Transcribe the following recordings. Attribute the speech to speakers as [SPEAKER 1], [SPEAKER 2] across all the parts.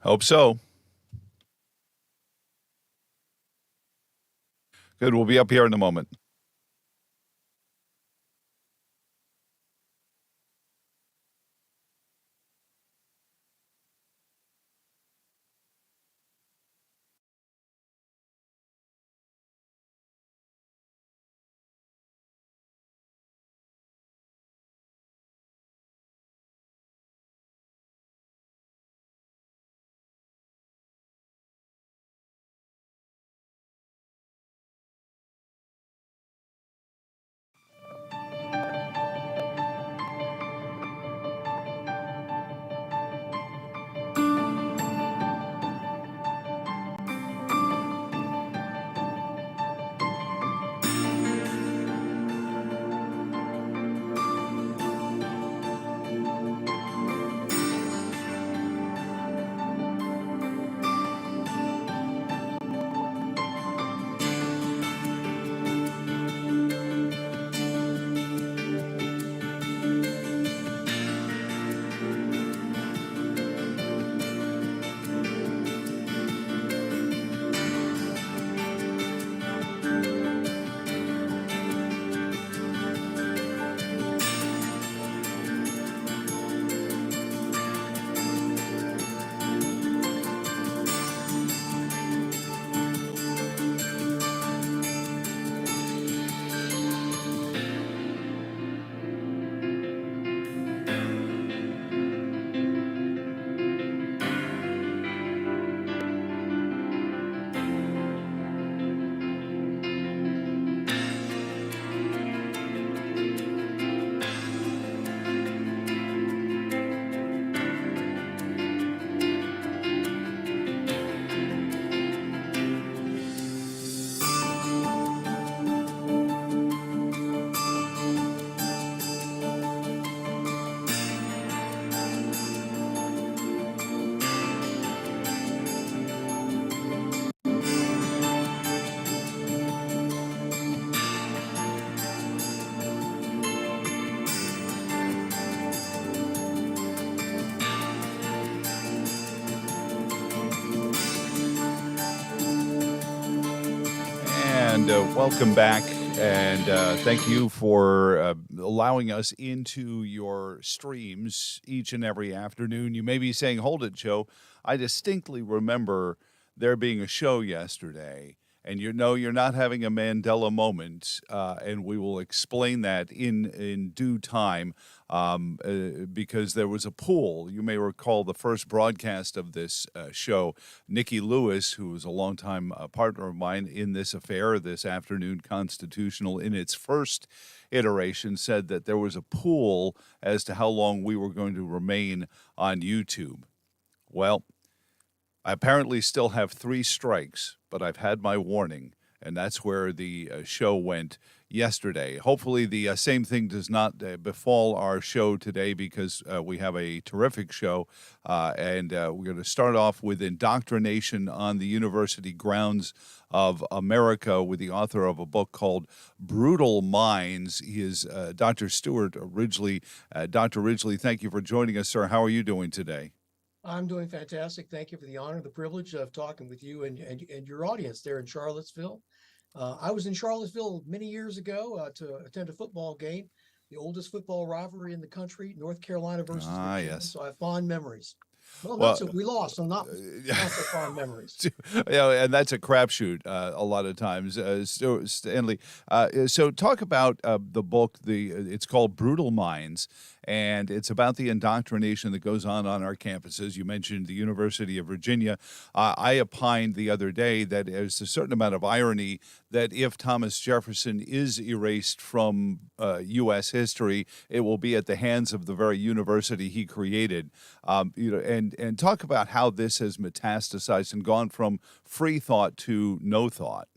[SPEAKER 1] Hope so. Good. We'll be up here in a moment. And welcome back. And thank you for allowing us into your streams each and every afternoon. You may be saying, hold it, Joe. I distinctly remember there being a show yesterday. And you know you're not having a Mandela moment, and we will explain that in due time because there was a pool. You may recall the first broadcast of this show. Nikki Lewis, who was a longtime partner of mine in this affair, this afternoon constitutional, in its first iteration, said that there was a pool as to how long we were going to remain on YouTube. Well, I apparently still have 3 strikes, but I've had my warning, and that's where the show went yesterday. Hopefully, the same thing does not befall our show today because we have a terrific show, and we're going to start off with indoctrination on the university grounds of America with the author of a book called Brutal Minds. He is Dr. Stuart Ridgley. Dr. Ridgley, thank you for joining us, sir. How are you doing today?
[SPEAKER 2] I'm doing fantastic. Thank you for the honor and the privilege of talking with you and your audience there in Charlottesville. I was in Charlottesville many years ago to attend a football game, the oldest football rivalry in the country, North Carolina versus Virginia.
[SPEAKER 1] Yes.
[SPEAKER 2] So I have fond memories. Well,
[SPEAKER 1] Well,
[SPEAKER 2] not so we lost, so not so fond memories.
[SPEAKER 1] Yeah, and that's a crapshoot a lot of times. Stanley, so talk about the book. It's called Brutal Minds, and it's about the indoctrination that goes on our campuses. You mentioned the University of Virginia. I opined the other day that there's a certain amount of irony that if Thomas Jefferson is erased from U.S. history, it will be at the hands of the very university he created. And talk about how this has metastasized and gone from free thought to no thought.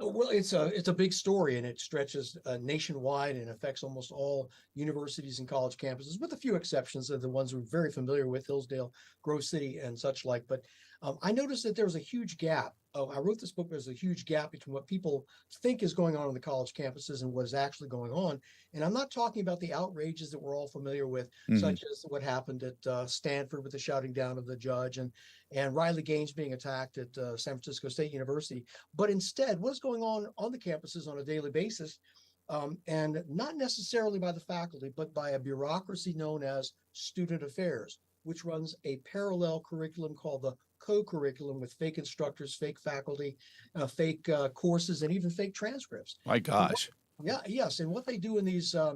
[SPEAKER 2] Well, it's a big story, and it stretches nationwide and affects almost all universities and college campuses, with a few exceptions of the ones we're very familiar with, Hillsdale, Grove City, and such like. But I noticed that there was a huge gap. I wrote this book. There's a huge gap between what people think is going on the college campuses and what is actually going on. And I'm not talking about the outrages that we're all familiar with,
[SPEAKER 1] Hmm.
[SPEAKER 2] such as what happened at Stanford with the shouting down of the judge and Riley Gaines being attacked at San Francisco State University. But instead, what's going on the campuses on a daily basis, and not necessarily by the faculty, but by a bureaucracy known as student affairs, which runs a parallel curriculum called the co-curriculum with fake instructors, fake faculty, fake courses, and even fake transcripts.
[SPEAKER 1] My
[SPEAKER 2] And what,
[SPEAKER 1] gosh.
[SPEAKER 2] yeah, yes, and what they do in these uh,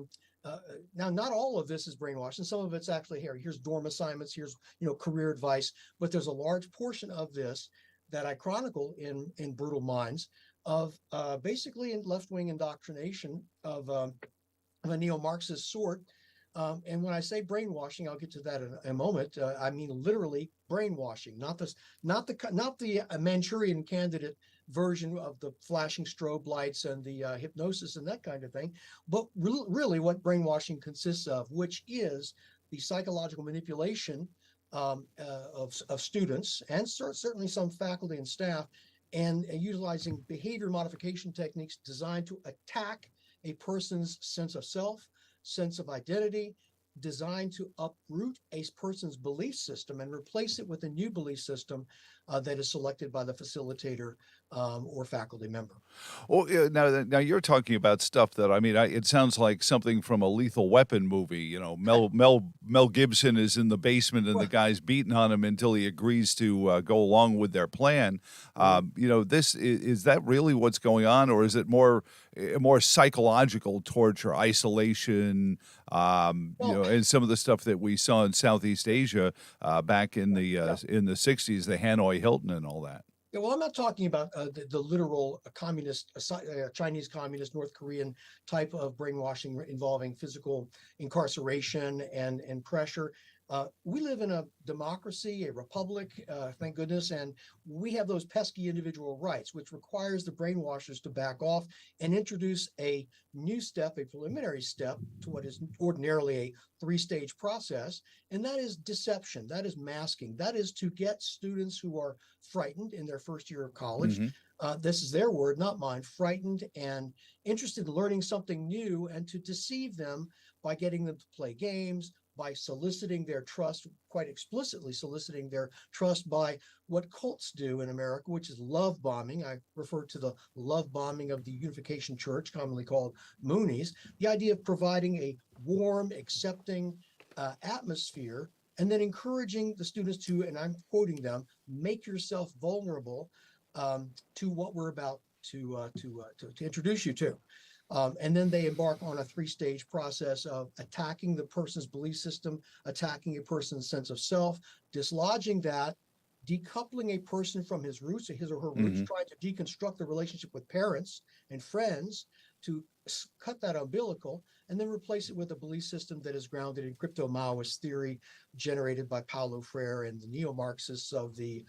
[SPEAKER 2] now, not all of this is brainwashing. Some of it's actually here. Here's dorm assignments. Here's career advice. But there's a large portion of this that I chronicle in Brutal Minds of basically in left-wing indoctrination of a neo-Marxist sort. And when I say brainwashing, I'll get to that in a moment. I mean literally brainwashing, not the Manchurian Candidate version of the flashing strobe lights and the hypnosis and that kind of thing, but really what brainwashing consists of, which is the psychological manipulation of students and certainly some faculty and staff, and utilizing behavior modification techniques designed to attack a person's sense of self, sense of identity, designed to uproot a person's belief system and replace it with a new belief system that is selected by the facilitator or faculty member.
[SPEAKER 1] Oh, yeah, now you're talking about stuff that I mean, it sounds like something from a Lethal Weapon movie. You know, Mel Gibson is in the basement and the
[SPEAKER 2] Well,
[SPEAKER 1] guy's beating on him until he agrees to go along with their plan.
[SPEAKER 2] mhm.
[SPEAKER 1] You know, this is that really what's going on, or is it more psychological torture, isolation? You
[SPEAKER 2] Well,
[SPEAKER 1] know, and some of the stuff that we saw in Southeast Asia back
[SPEAKER 2] yeah.
[SPEAKER 1] in the '60s, the Hanoi Hilton and all that.
[SPEAKER 2] Yeah, well, I'm not talking about the literal communist, Chinese communist, North Korean type of brainwashing involving physical incarceration and pressure. We live in a democracy, a republic, thank goodness, and we have those pesky individual rights, which requires the brainwashers to back off and introduce a new step, a preliminary step to what is ordinarily a three-stage process, and that is deception, that is masking, that is to get students who are frightened in their first year of college.
[SPEAKER 1] Hmm.
[SPEAKER 2] This is their word, not mine, frightened and interested in learning something new, and to deceive them by getting them to play games, by soliciting their trust, quite explicitly soliciting their trust by what cults do in America, which is love bombing. I refer to the love bombing of the Unification Church, commonly called Moonies. The idea of providing a warm, accepting atmosphere and then encouraging the students to, and I'm quoting them, make yourself vulnerable to what we're about to introduce you to. And then they embark on a three-stage process of attacking the person's belief system, attacking a person's sense of self, dislodging that, decoupling a person from his roots, or his or her roots,
[SPEAKER 1] Hmm.
[SPEAKER 2] trying to deconstruct the relationship with parents and friends to cut that umbilical, and then replace it with a belief system that is grounded in crypto-Maoist theory generated by Paulo Freire and the neo-Marxists of the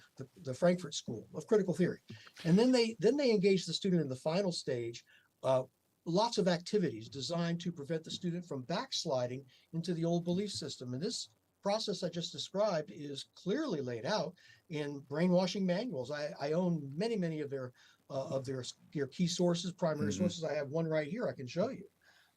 [SPEAKER 2] Frankfurt School of Critical Theory. And then they engage the student in the final stage, uh, lots of activities designed to prevent the student from backsliding into the old belief system. And this process I just described is clearly laid out in brainwashing manuals. I own many of their key sources, primary
[SPEAKER 1] Hmm.
[SPEAKER 2] sources. I have one right here I can show you.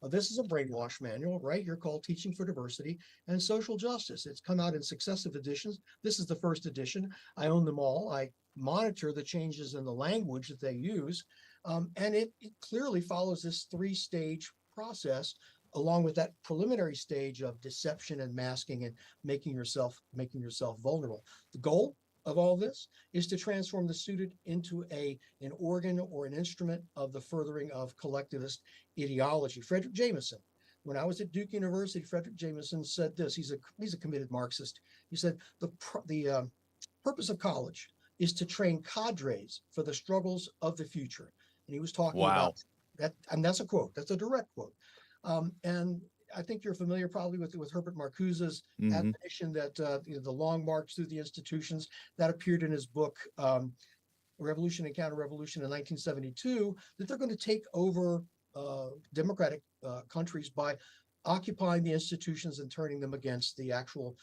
[SPEAKER 2] This is a brainwash manual right here called Teaching for Diversity and Social Justice. It's come out in successive editions. This is the first edition. I own them all. I monitor the changes in the language that they use. And it clearly follows this three-stage process along with that preliminary stage of deception and masking and making yourself vulnerable. The goal of all this is to transform the student into an organ or an instrument of the furthering of collectivist ideology. Frederick Jameson, when I was at Duke University, Frederick Jameson said this. He's a committed Marxist. He said the purpose of college is to train cadres for the struggles of the future. And he was talking about
[SPEAKER 1] Wow.
[SPEAKER 2] that, and that's a quote. That's a direct quote. And I think you're familiar probably with Herbert Marcuse's
[SPEAKER 1] Hmm.
[SPEAKER 2] admonition that the long march through the institutions that appeared in his book Revolution and Counter-Revolution in 1972, that they're going to take over democratic countries by occupying the institutions and turning them against the actual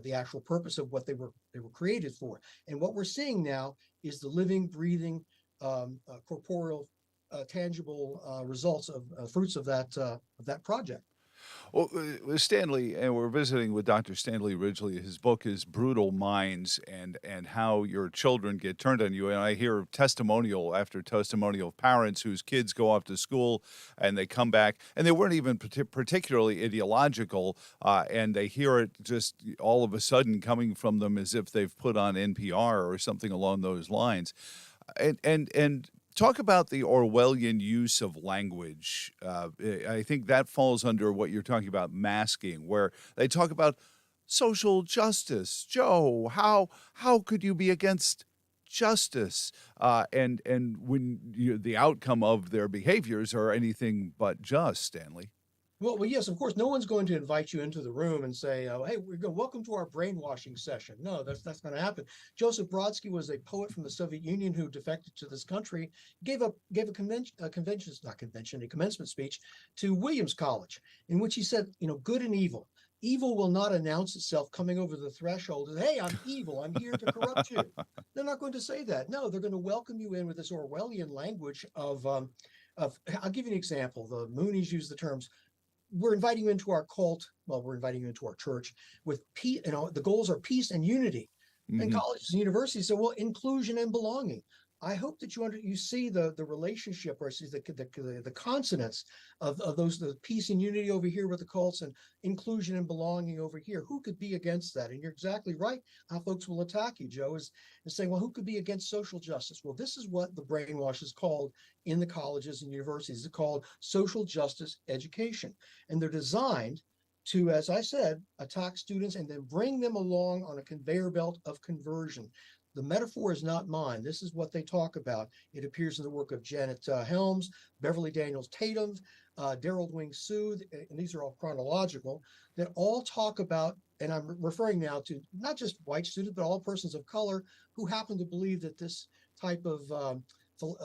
[SPEAKER 2] the actual purpose of what they were created for. And what we're seeing now is the living, breathing, corporeal, tangible results of fruits of that project.
[SPEAKER 1] Well, Stanley, and we're visiting with Dr. Stanley Ridgley. His book is Brutal Minds, and how your children get turned on you. And I hear testimonial after testimonial of parents whose kids go off to school and they come back, and they weren't even particularly ideological, and they hear it just all of a sudden coming from them as if they've put on NPR or something along those lines. And talk about the Orwellian use of language. I think that falls under what you're talking about, masking, where they talk about social justice. Joe, how could you be against justice? And when the outcome of their behaviors are anything but just, Stanley.
[SPEAKER 2] Well, yes, of course, no one's going to invite you into the room and say, "Hey, we're going welcome to our brainwashing session." No, that's going to happen. Joseph Brodsky was a poet from the Soviet Union who defected to this country. Gave a commencement speech to Williams College, in which he said, good and evil. Evil will not announce itself coming over the threshold as, "Hey, I'm evil. I'm here to corrupt you." They're not going to say that. No, they're going to welcome you in with this Orwellian language of. I'll give you an example. The Moonies use the terms, "We're inviting you into our cult." Well, we're inviting you into our church with peace. The goals are peace and unity. And
[SPEAKER 1] Hmm.
[SPEAKER 2] colleges and universities say, well, inclusion and belonging. I hope that you see the relationship, or see the consonants of those, the peace and unity over here with the cults, and inclusion and belonging over here. Who could be against that? And you're exactly right. How folks will attack you, Joe, is saying, well, who could be against social justice? Well, this is what the brainwash is called in the colleges and universities. It's called social justice education, and they're designed to, as I said, attack students and then bring them along on a conveyor belt of conversion. The metaphor is not mine. This is what they talk about. It appears in the work of Janet Helms, Beverly Daniels Tatum, Daryl Wing Sue, and these are all chronological, that all talk about, and I'm referring now to not just white students, but all persons of color who happen to believe that this type of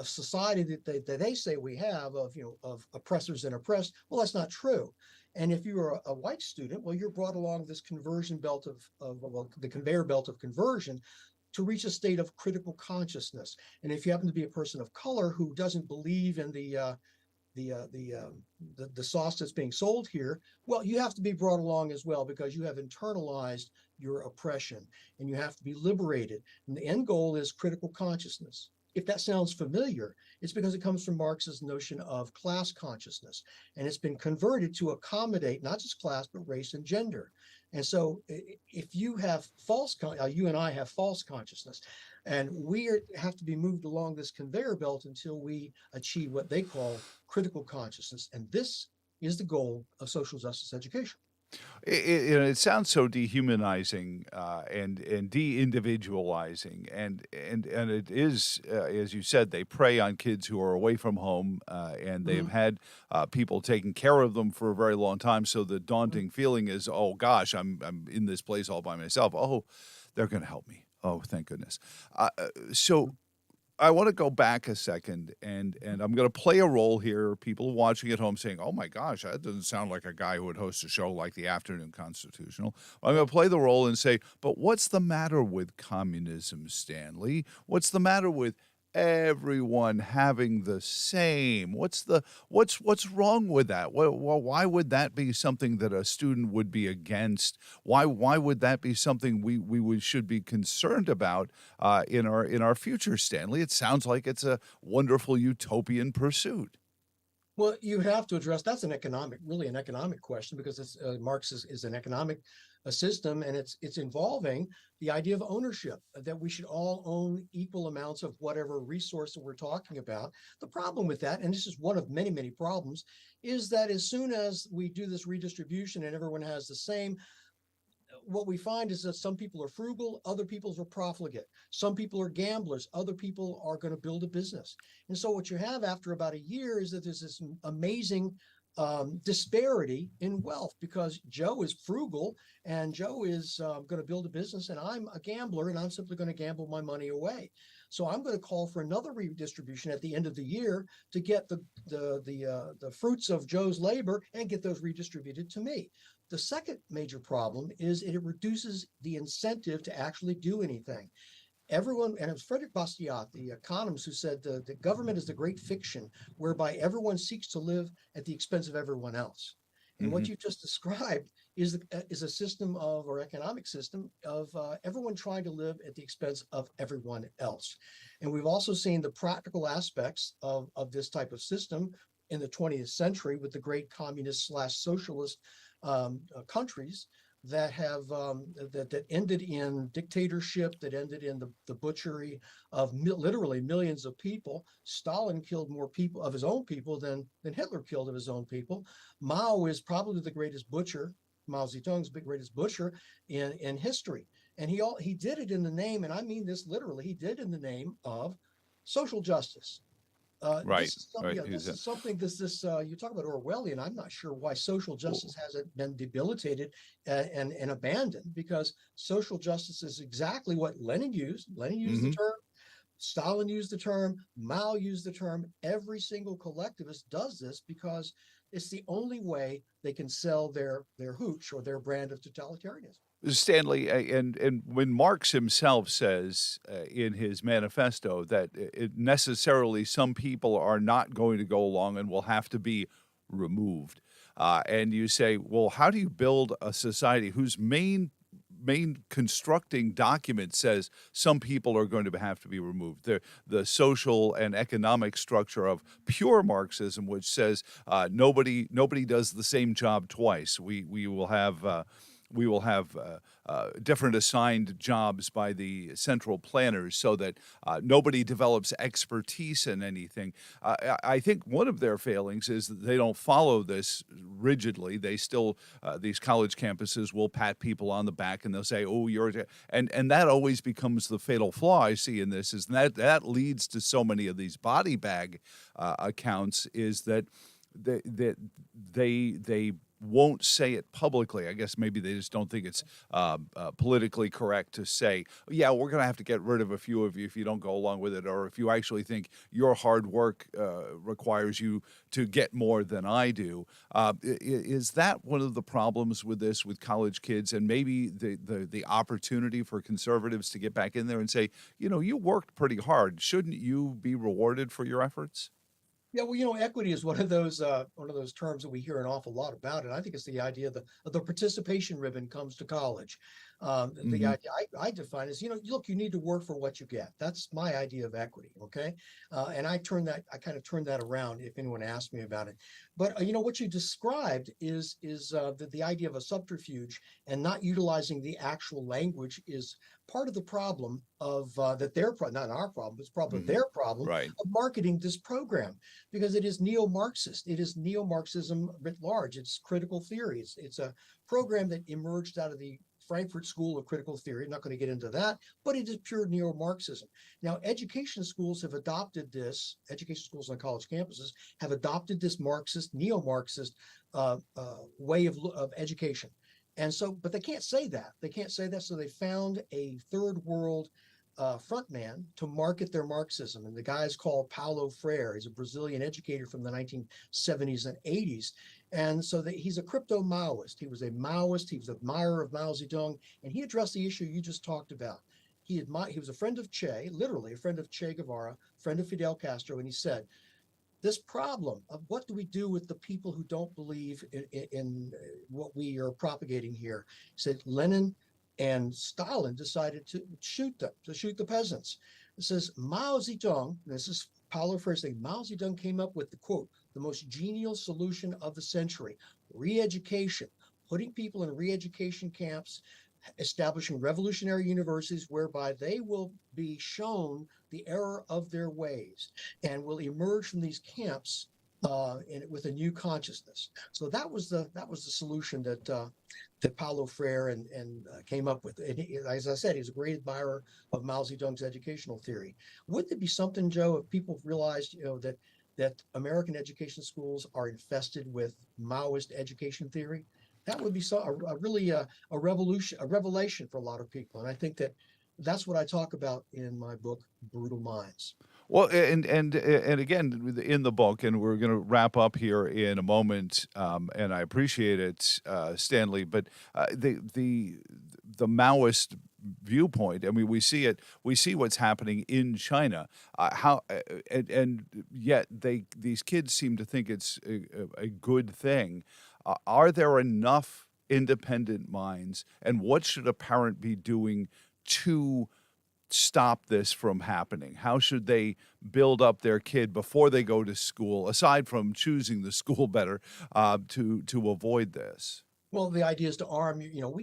[SPEAKER 2] society that they say we have of oppressors and oppressed, well, that's not true. And if you're a white student, well, you're brought along this conversion belt of the conveyor belt of conversion to reach a state of critical consciousness. And if you happen to be a person of color who doesn't believe in the sauce that's being sold here, well, you have to be brought along as well, because you have internalized your oppression and you have to be liberated. And the end goal is critical consciousness. If that sounds familiar, it's because it comes from Marx's notion of class consciousness, and it's been converted to accommodate not just class, but race and gender. And so if you have you and I have false consciousness, and have to be moved along this conveyor belt until we achieve what they call critical consciousness. And this is the goal of social justice education.
[SPEAKER 1] It sounds so dehumanizing, and de-individualizing, and it is, as you said, they prey on kids who are away from home, and they've
[SPEAKER 2] Mhm.
[SPEAKER 1] had people taking care of them for a very long time. So the
[SPEAKER 2] Mhm.
[SPEAKER 1] daunting feeling is, oh gosh, I'm in this place all by myself. Oh, they're going to help me. Oh, thank goodness. So
[SPEAKER 2] Mhm.
[SPEAKER 1] I want to go back a second, and I'm going to play a role here. People watching at home saying, "Oh my gosh, that doesn't sound like a guy who would host a show like the Afternoon Constitutional." I'm going
[SPEAKER 2] Right.
[SPEAKER 1] to play the role and say, "But what's the matter with communism, Stanley? What's the matter with everyone having the same? What's wrong with that? Why would that be something that a student would be against? Why would that be something should be concerned about in our future, Stanley? It sounds like it's a wonderful utopian pursuit."
[SPEAKER 2] Well, you have to address that's really an economic question, because Marx is an economic system, and it's involving the idea of ownership, that we should all own equal amounts of whatever resource that we're talking about. The problem with that, and this is one of many, many problems, is that as soon as we do this redistribution and everyone has the same, what we find is that some people are frugal, other people are profligate. Some people are gamblers, other people are going to build a business. And so what you have after about a year is that there's this amazing disparity in wealth, because Joe is frugal and Joe is going to build a business, and I'm a gambler and I'm simply going to gamble my money away. So I'm going to call for another redistribution at the end of the year to get the fruits of Joe's labor and get those redistributed to me. The second major problem is it reduces the incentive to actually do anything. Everyone, and it was Frederick Bastiat, the economist, who said the government is the great fiction whereby everyone seeks to live at the expense of everyone else. And
[SPEAKER 1] Hmm.
[SPEAKER 2] what you just described is a system of, or economic system of everyone trying to live at the expense of everyone else. And we've also seen the practical aspects of this type of system in the 20th century with the great communist slash socialist countries that have that ended in dictatorship, that ended in the butchery of literally millions of people. Stalin killed more people of his own people than Hitler killed of his own people. Mao is probably the greatest butcher. Mao Zedong's the greatest butcher in history, and he did it in the name, and I mean this literally. He did it in the name of social justice.
[SPEAKER 1] Right,
[SPEAKER 2] This is something.
[SPEAKER 1] right.
[SPEAKER 2] Yeah, this is something. You talk about Orwellian. I'm not sure why social justice hasn't been debilitated and abandoned, because social justice is exactly what Lenin used. Lenin used the
[SPEAKER 1] Hmm.
[SPEAKER 2] term. Stalin used the term. Mao used the term. Every single collectivist does this because it's the only way they can sell their hooch or their brand of totalitarianism.
[SPEAKER 1] Stanley, and when Marx himself says in his manifesto that necessarily some people are not going to go along and will have to be removed, and you say, well, how do you build a society whose main constructing document says some people are going to have to be removed? The social and economic structure of pure Marxism, which says nobody does the same job twice. We will have different assigned jobs by the central planners so that nobody develops expertise in anything. I think one of their failings is that they don't follow this rigidly. They still, these college campuses will pat people on the back and they'll say, oh, and that always becomes the fatal flaw I see in this, is that leads to so many of these body bag accounts, is that they won't say it publicly. I guess maybe they just don't think it's politically correct to say, yeah, we're going to have to get rid of a few of you if you don't go along with it, or if you actually think your hard work requires you to get more than I do. Is that one of the problems with this, with college kids, and maybe the opportunity for conservatives to get back in there and say, you worked pretty hard. Shouldn't you be rewarded for your efforts?
[SPEAKER 2] Yeah, well, equity is one of those terms that we hear an awful lot about, and I think it's the idea that the participation ribbon comes to college. The
[SPEAKER 1] Hmm.
[SPEAKER 2] idea I define is, look, you need to work for what you get. That's my idea of equity. Okay, and I kind of turn that around if anyone asks me about it. But what you described is the idea of a subterfuge and not utilizing the actual language is part of the problem of not our problem, it's probably
[SPEAKER 1] Hmm.
[SPEAKER 2] their problem
[SPEAKER 1] Right.
[SPEAKER 2] of marketing this program, because it is neo-Marxist. It is neo-Marxism writ large. It's critical theory. It's a program that emerged out of the Frankfurt School of Critical Theory. I'm not going to get into that, but it is pure neo-Marxism. Now, education schools on college campuses have adopted this Marxist, neo-Marxist way of education. And so, but they can't say that. They can't say that. So they found a third world front man to market their Marxism. And the guy's called Paulo Freire. He's a Brazilian educator from the 1970s and 80s. And so he's a crypto Maoist. He was a Maoist. He was an admirer of Mao Zedong. And he addressed the issue you just talked about. He was a friend of Che, literally a friend of Che Guevara, friend of Fidel Castro. And he said, this problem of what do we do with the people who don't believe in what we are propagating here. He said Lenin and Stalin decided to shoot the peasants. It says Mao Zedong, this is Paulo Freire saying, Mao Zedong came up with the quote, the most genial solution of the century, re-education, putting people in re-education camps, establishing revolutionary universities whereby they will be shown the error of their ways and will emerge from these camps with a new consciousness. So that was the solution that Paulo Freire and came up with. And as I said, he's a great admirer of Mao Zedong's educational theory. Wouldn't it be something, Joe, if people realized, that American education schools are infested with Maoist education theory? That would be really a revelation for a lot of people. And I think that That's what I talk about in my book, Brutal Minds.
[SPEAKER 1] Well, and again in the book, and we're going to wrap up here in a moment. And I appreciate it, Stanley. But the Maoist viewpoint. I mean, we see it. We see what's happening in China. And yet these kids seem to think it's a good thing. Are there enough independent minds? And what should a parent be doing to stop this from happening? How should they build up their kid before they go to school, aside from choosing the school better, to avoid this?
[SPEAKER 2] Well, the idea is to arm you. You know,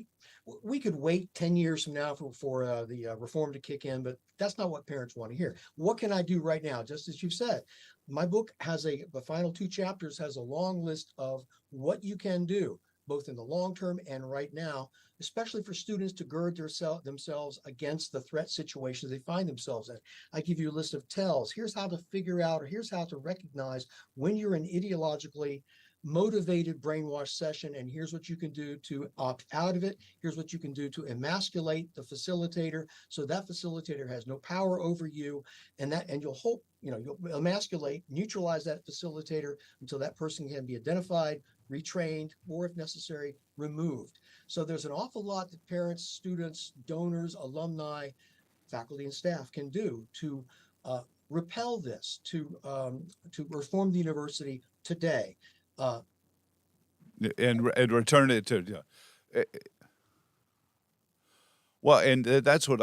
[SPEAKER 2] we could wait 10 years from now for the reform to kick in, but that's not what parents want to hear. What can I do right now? Just as you've said, my book has the final 2 chapters has a long list of what you can do, both in the long term and right now, especially for students to gird themselves against the threat situations they find themselves in. I give you a list of tells. Here's how to figure out, or here's how to recognize when you're in ideologically motivated brainwash session, and here's what you can do to opt out of it. Here's what you can do to emasculate the facilitator, so that facilitator has no power over you, and you'll hope, you'll emasculate, neutralize that facilitator until that person can be identified, retrained, or if necessary, removed. So there's an awful lot that parents, students, donors, alumni, faculty, and staff can do to repel this, to reform the university today. Uh,
[SPEAKER 1] And return it to. Yeah. Well, and that's what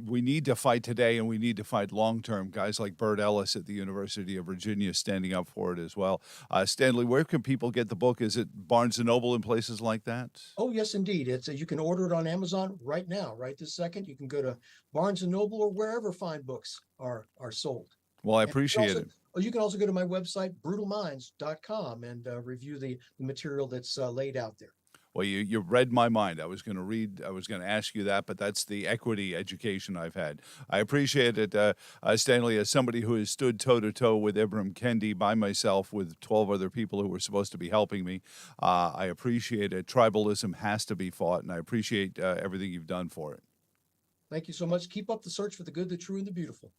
[SPEAKER 1] we need to fight today, and we need to fight long term. Guys like Bert Ellis at the University of Virginia standing up for it as well. Stanley, where can people get the book? Is it Barnes and Noble and places like that?
[SPEAKER 2] oh, yes, indeed. You can order it on Amazon right now, right this second. You can go to Barnes and Noble or wherever fine books are sold.
[SPEAKER 1] Well, I
[SPEAKER 2] And
[SPEAKER 1] appreciate it.
[SPEAKER 2] you can also go to my website, brutalminds.com, and review the material that's laid out there.
[SPEAKER 1] Well, you read my mind. I was going to ask you that, but that's the equity education I've had. I appreciate it, Stanley, as somebody who has stood toe-to-toe with Ibram Kendi by myself with 12 other people who were supposed to be helping me. I appreciate it. Tribalism has to be fought, and I appreciate everything you've done for it.
[SPEAKER 2] Thank you so much. Keep up the search for the good, the true, and the beautiful.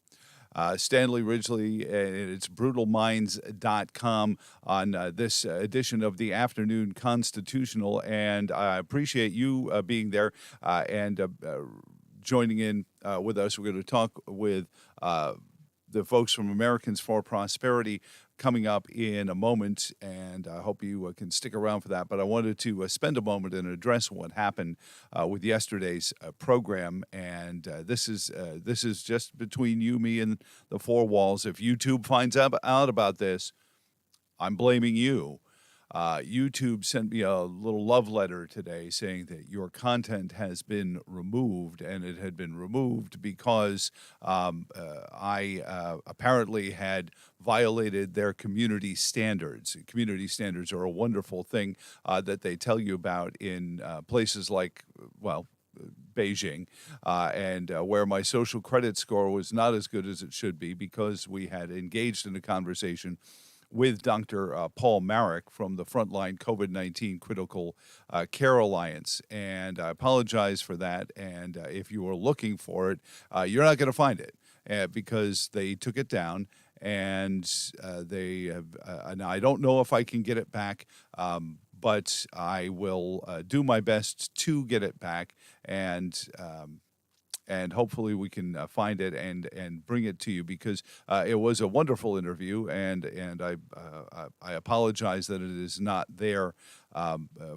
[SPEAKER 1] Stanley Ridgley, and it's brutalminds.com on this edition of the Afternoon Constitutional. And I appreciate you being there and joining in with us. We're going to talk with the folks from Americans for Prosperity coming up in a moment, and I hope you can stick around for that. But I wanted to spend a moment and address what happened with yesterday's program, and this is just between you, me, and the four walls. If YouTube finds out about this, I'm blaming you. YouTube sent me a little love letter today saying that your content has been removed, and it had been removed because I apparently had violated their community standards. Community standards are a wonderful thing that they tell you about in places like, well, Beijing, and where my social credit score was not as good as it should be because we had engaged in a conversation with Dr. Paul Marek from the Frontline COVID-19 Critical Care Alliance. And I apologize for that. And if you are looking for it, you're not going to find it because they took it down. And they have, and I don't know if I can get it back, but I will do my best to get it back. And hopefully we can find it and bring it to you because it was a wonderful interview, and I apologize that it is not there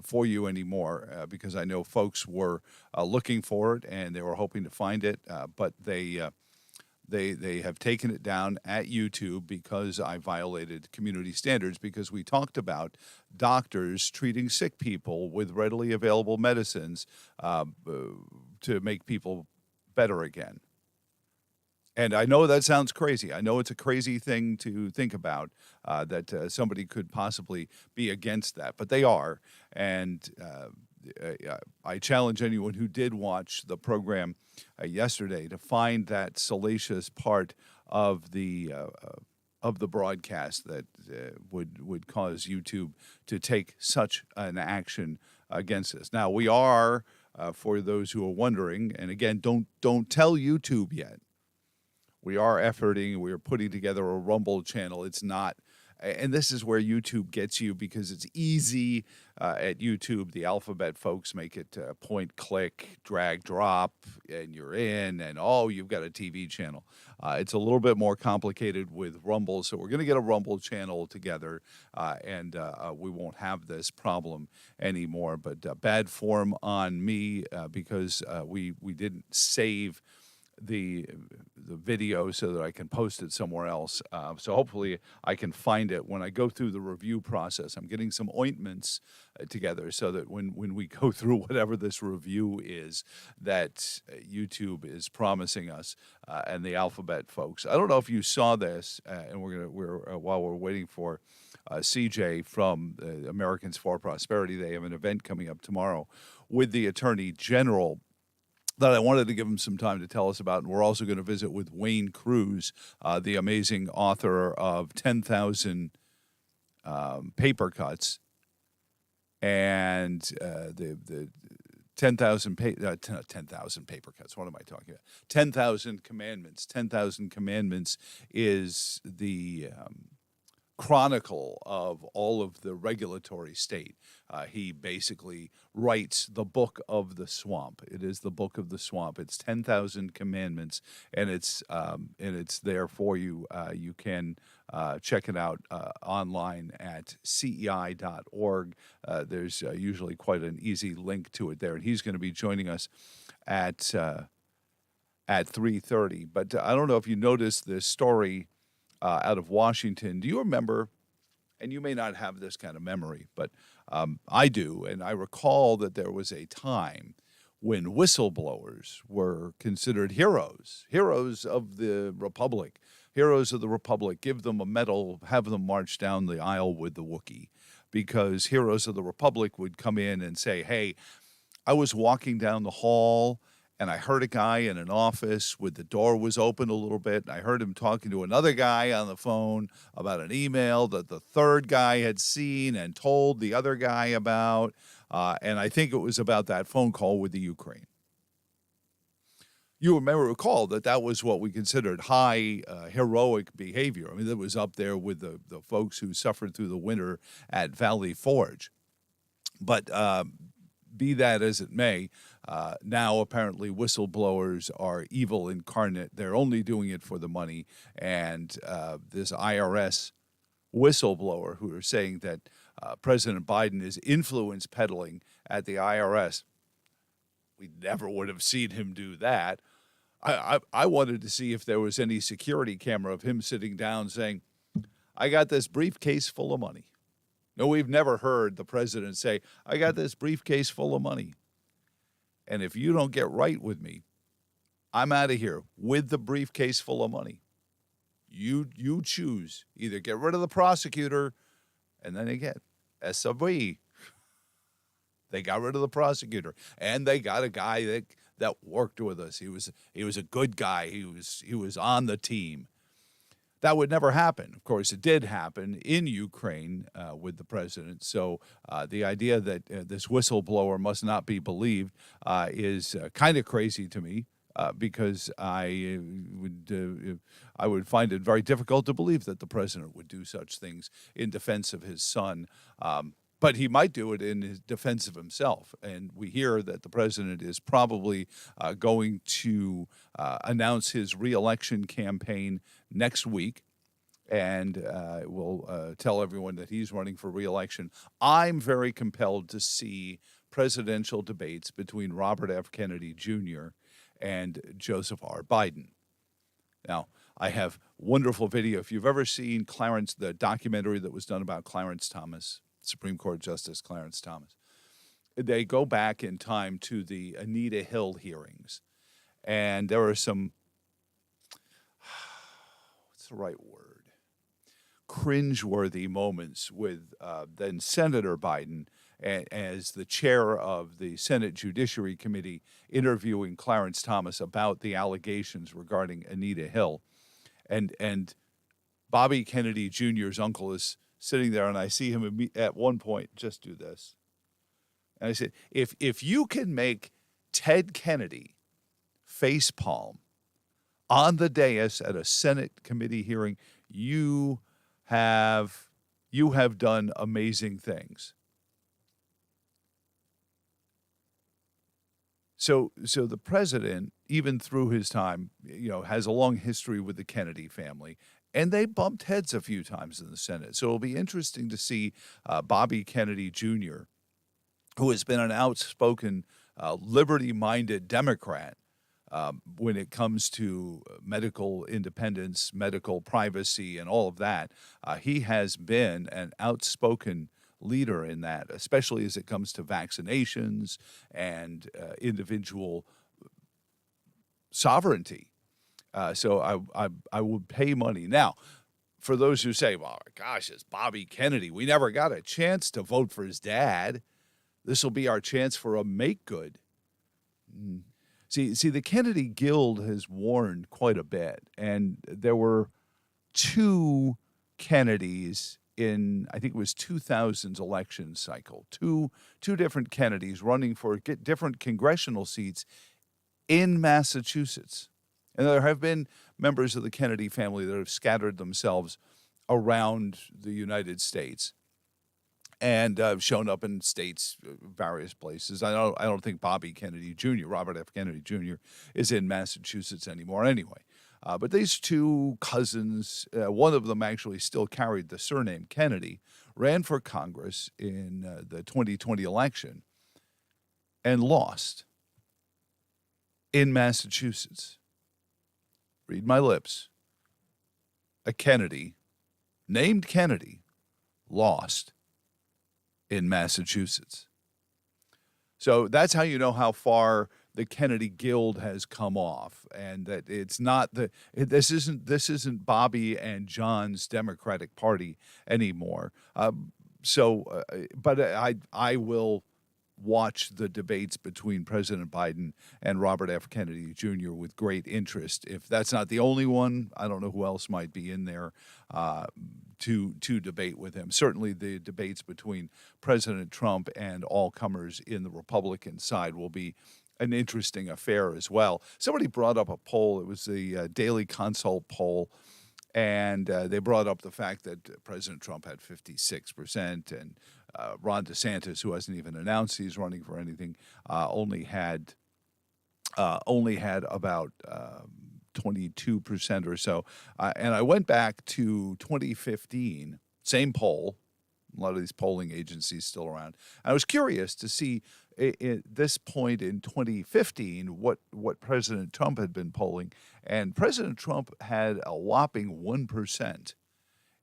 [SPEAKER 1] for you anymore because I know folks were looking for it and they were hoping to find it, but they have taken it down at YouTube because I violated community standards because we talked about doctors treating sick people with readily available medicines to make people better again. And I know that sounds crazy. I know it's a crazy thing to think about that somebody could possibly be against that, but they are. And I challenge anyone who did watch the program yesterday to find that salacious part of the broadcast that would cause YouTube to take such an action against us. Now, we are for those who are wondering. And again, don't tell YouTube yet. We are efforting. We are putting together a Rumble channel. It's not, and this is where YouTube gets you because it's easy at YouTube. The alphabet folks make it point, click, drag, drop, and you're in, and oh, you've got a TV channel. It's a little bit more complicated with Rumble, so we're going to get a Rumble channel together, and we won't have this problem anymore. But bad form on me because we didn't save the video so that I can post it somewhere else. So hopefully I can find it when I go through the review process. I'm getting some ointments together so that when we go through whatever this review is that YouTube is promising us and the alphabet folks. I don't know if you saw this, and while we're waiting for CJ from Americans for Prosperity, they have an event coming up tomorrow with the Attorney General that I wanted to give him some time to tell us about. And we're also going to visit with Wayne Cruz, the amazing author of 10,000 Paper Cuts and the 10,000 Paper Cuts. What am I talking about? 10,000 Commandments. 10,000 Commandments is the chronicle of all of the regulatory state. He basically writes the book of the swamp. It is the book of the swamp. It's 10,000 commandments, and it's there for you. You can check it out online at cei.org. There's usually quite an easy link to it there, and he's going to be joining us at 3:30. But I don't know if you noticed this story out of Washington. Do you remember, and you may not have this kind of memory, but I do, and I recall that there was a time when whistleblowers were considered heroes of the Republic. Heroes of the Republic, give them a medal, have them march down the aisle with the Wookiee, because heroes of the Republic would come in and say, hey, I was walking down the hall, and I heard a guy in an office with the door was open a little bit. And I heard him talking to another guy on the phone about an email that the third guy had seen and told the other guy about. And I think it was about that phone call with the Ukraine. You recall that was what we considered high heroic behavior. I mean, that was up there with the folks who suffered through the winter at Valley Forge. But be that as it may, now apparently whistleblowers are evil incarnate. They're only doing it for the money. And this IRS whistleblower who are saying that President Biden is influence peddling at the IRS. We never would have seen him do that. I wanted to see if there was any security camera of him sitting down saying, I got this briefcase full of money. No, we've never heard the president say, I got this briefcase full of money. And if you don't get right with me, I'm out of here with the briefcase full of money. You choose. Either get rid of the prosecutor, and then again, SOB. They got rid of the prosecutor, and they got a guy that worked with us. He was a good guy. He was on the team. That would never happen. Of course, it did happen in Ukraine with the president. So the idea that this whistleblower must not be believed is kind of crazy to me because I would find it very difficult to believe that the president would do such things in defense of his son. But he might do it in his defense of himself. And we hear that the president is probably going to announce his reelection campaign next week. And will tell everyone that he's running for reelection. I'm very compelled to see presidential debates between Robert F. Kennedy Jr. and Joseph R. Biden. Now, I have wonderful video. If you've ever seen the documentary that was done about Clarence Thomas, Supreme Court Justice Clarence Thomas, they go back in time to the Anita Hill hearings. And there are some, what's the right word? Cringeworthy moments with then Senator Biden as the chair of the Senate Judiciary Committee interviewing Clarence Thomas about the allegations regarding Anita Hill. And Bobby Kennedy Jr.'s uncle is sitting there, and I see him at one point just do this. And I said, if you can make Ted Kennedy facepalm on the dais at a Senate committee hearing. You have done amazing things. So the president, even through his time, has a long history with the Kennedy family, and they bumped heads a few times in the Senate. So it'll be interesting to see Bobby Kennedy Jr., who has been an outspoken, liberty-minded Democrat when it comes to medical independence, medical privacy, and all of that. He has been an outspoken leader in that, especially as it comes to vaccinations and individual sovereignty. So I would pay money. Now, for those who say, well, gosh, it's Bobby Kennedy. We never got a chance to vote for his dad. This will be our chance for a make good. See, the Kennedy Guild has warned quite a bit, and there were two Kennedys in, I think it was 2000's election cycle, two different Kennedys running for different congressional seats in Massachusetts. And there have been members of the Kennedy family that have scattered themselves around the United States and shown up in states, various places. I don't think Bobby Kennedy Jr., Robert F. Kennedy Jr., is in Massachusetts anymore anyway. But these two cousins, one of them actually still carried the surname Kennedy, ran for Congress in the 2020 election and lost in Massachusetts. Read my lips. A Kennedy, named Kennedy, lost in Massachusetts. So that's how you know how far the Kennedy Guild has come off, and that it's not this isn't Bobby and John's Democratic Party anymore. But I will watch the debates between President Biden and Robert F. Kennedy Jr. with great interest. If that's not the only one, I don't know who else might be in there to debate with him. Certainly the debates between President Trump and all comers in the Republican side will be an interesting affair as well. Somebody brought up a poll. It was the Daily Consult poll, and they brought up the fact that President Trump had 56%, and Ron DeSantis, who hasn't even announced he's running for anything, only had about 22% or so. And I went back to 2015, same poll. A lot of these polling agencies still around. I was curious to see at this point in 2015 what President Trump had been polling, and President Trump had a whopping 1%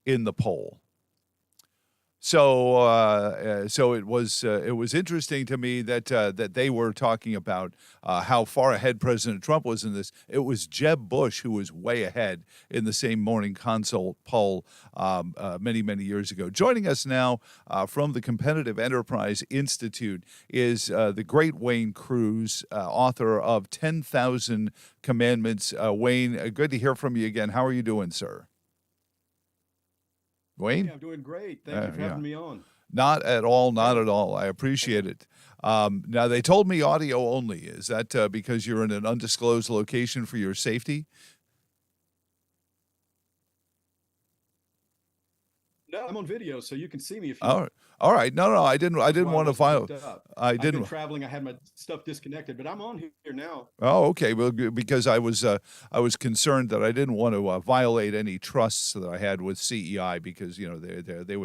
[SPEAKER 1] in the poll. So it was interesting to me that they were talking about how far ahead President Trump was in this. It was Jeb Bush who was way ahead in the same Morning Consult poll many years ago. Joining us now from the Competitive Enterprise Institute is the great Wayne Cruz, author of 10,000 Commandments. Wayne, good to hear from you again. How are you doing, sir? Wayne?
[SPEAKER 3] Yeah, I'm doing great. Thank you for having me on.
[SPEAKER 1] Not at all. I appreciate it. Now, they told me audio only. Is that because you're in an undisclosed location for your safety?
[SPEAKER 3] No, I'm on video, so you can see me if you.
[SPEAKER 1] All right. No, I didn't want to file.
[SPEAKER 3] I've been traveling. I had my stuff disconnected, but I'm on here now.
[SPEAKER 1] Oh, okay. Well, because I was concerned that I didn't want to violate any trusts that I had with CEI, because they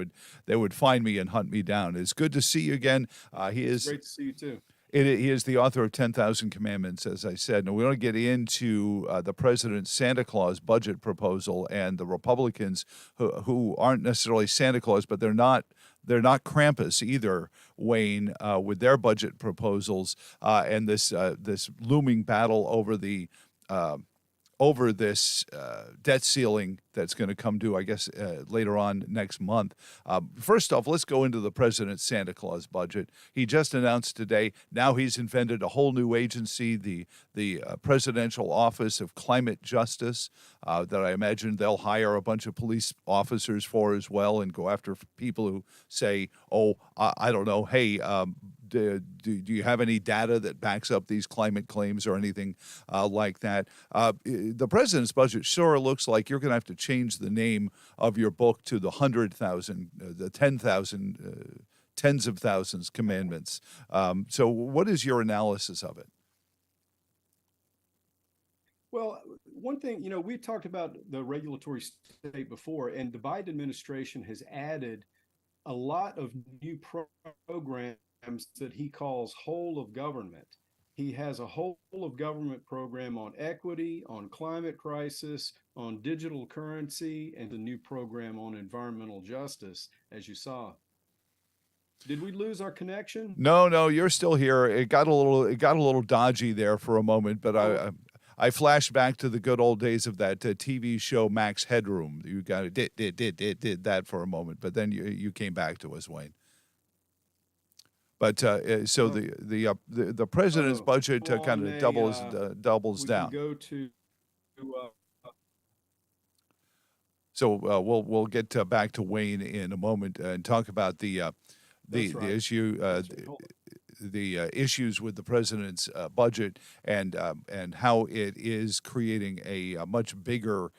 [SPEAKER 1] would find me and hunt me down. It's good to see you again.
[SPEAKER 3] It's great to see you too.
[SPEAKER 1] He is the author of 10,000 Commandments, as I said. Now, we want to get into the president's Santa Claus budget proposal and the Republicans who aren't necessarily Santa Claus, but they're not Krampus either, Wayne, with their budget proposals and this looming battle over this debt ceiling that's going to come due, I guess, later on next month. First off, let's go into the president's Santa Claus budget. He just announced today, now he's invented a whole new agency, the Presidential Office of Climate Justice, that I imagine they'll hire a bunch of police officers for as well and go after people who say, oh, I don't know, hey, do you have any data that backs up these climate claims or anything like that? The president's budget sure looks like you're going to have to change the name of your book to the 100,000, the 10,000, tens of thousands commandments. So what is your analysis of it?
[SPEAKER 3] Well, one thing, we talked about the regulatory state before, and the Biden administration has added a lot of new programs that he calls whole of government. He has a whole of government program on equity, on climate crisis, on digital currency, and a new program on environmental justice, as you saw. Did we lose our connection?
[SPEAKER 1] No, you're still here. It got a little dodgy there for a moment, but I flashed back to the good old days of that TV show Max Headroom. You got it, did that for a moment, but then you came back to us, Wayne. But so the president's budget kind of doubles
[SPEAKER 3] we
[SPEAKER 1] down.
[SPEAKER 3] Can go to.
[SPEAKER 1] So we'll get back to Wayne in a moment and talk about the issue. The issues with the president's budget and how it is creating a much bigger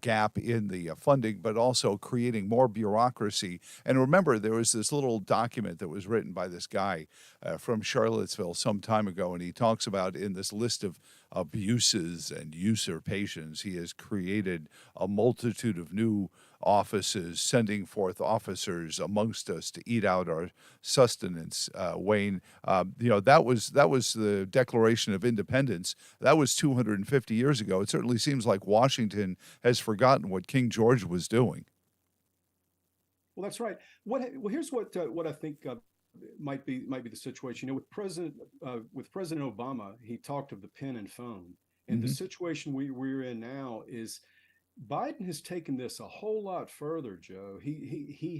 [SPEAKER 1] gap in the funding, but also creating more bureaucracy. And remember, there was this little document that was written by this guy from Charlottesville some time ago, and he talks about in this list of abuses and usurpations, he has created a multitude of new offices, sending forth officers amongst us to eat out our sustenance. Wayne, that was the Declaration of Independence. That was 250 years ago. It certainly seems like Washington has forgotten what King George was doing.
[SPEAKER 3] Well, that's right. Here's what I think might be the situation. With President Obama, he talked of the pen and phone, and the situation we're in now is Biden has taken this a whole lot further, Joe. He